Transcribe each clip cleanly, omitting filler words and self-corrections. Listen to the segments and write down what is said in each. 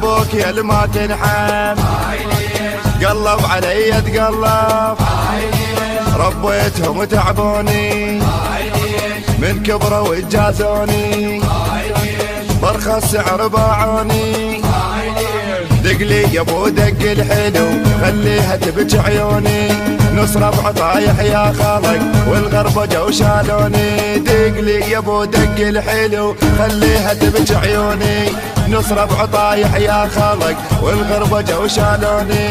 ابوك يا اللي ما تنحب، قلب علي تقلب، ربيتهم وتعبوني من كبروا وجازوني، برخص سعر باعوني. دقلي يا ابو دق الحلو خليها تبكي عيوني، نص ربع طايح يا خالق والغربة جو شالوني. دقلي يا ابو دق الحلو خليها تبكي عيوني، نص ربع طايح يا خالق والغربة جو شالوني.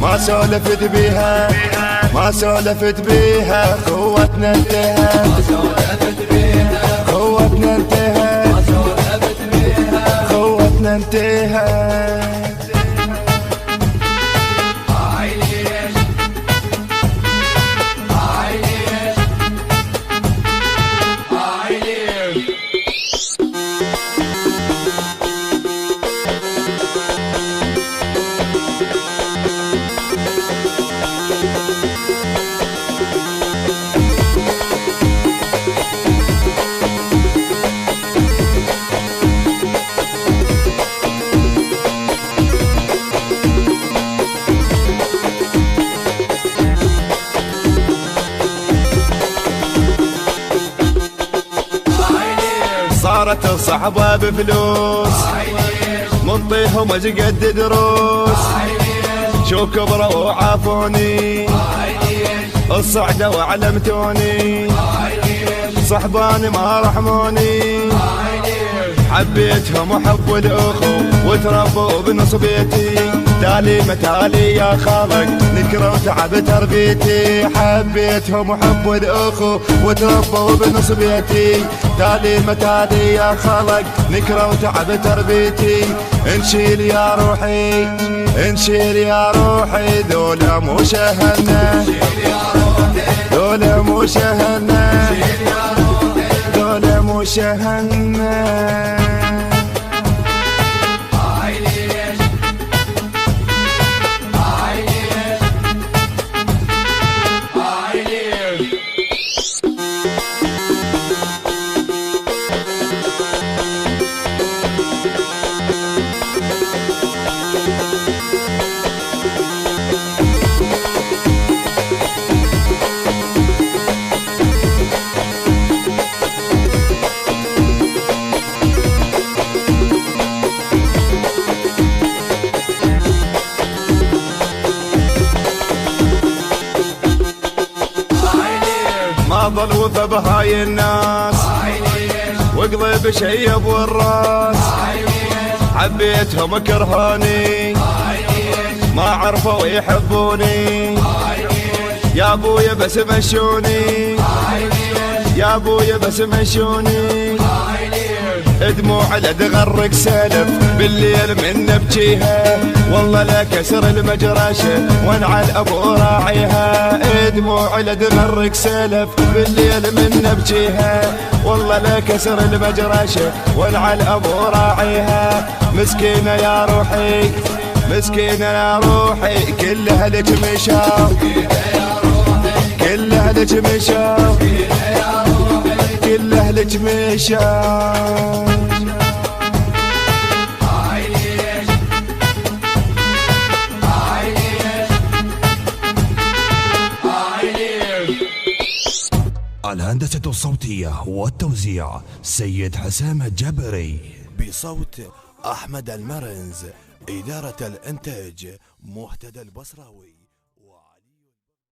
ما سولفت بيها ما سولفت بيها، قوتنا انتهت قوتنا انتهت قوتنا انتهت. صارت الصحبة بفلوس منطيهم قد دروس، شو كبروا وعافوني الصعدة وعلمتوني، صحباني ما رحموني، حبيتهم وحب الاخو وتربوا بنص بيتي. تالي متالي يا خالق نكرة وتعب تربيتي، حبيتهم وحب الاخو وتربوا بنص بيتي. تالي متالي يا خالق نكرة وتعب تربيتي. انشيل يا روحي انشيل يا روحي، ذولا مو شهلنا ذولا مو شهلنا ذولا مو شهلنا. ما ظل وفا بهاي الناس وقلب شيب والراس، حبيتهم كرهوني ما عرفوا يحبوني، يا ابويا بس مشوني يا ابويا بس مشوني. دموع لتغرق سالف بالليل من نبجيها، والله لا كسر المجرشه وانعل ابو راعيها. دموع لتغرق سالف بالليل من نبجيها، والله لا كسر المجرشه وانعل ابو راعيها. مسكينه يا روحي مسكينه يا روحي، كل اهلك مشاو كل اهلك مشاو كل اهلك مشاو. الهندسة الصوتية والتوزيع سيد حسام الجبري، بصوت أحمد المرنز، إدارة الإنتاج مهتدى البصراوي.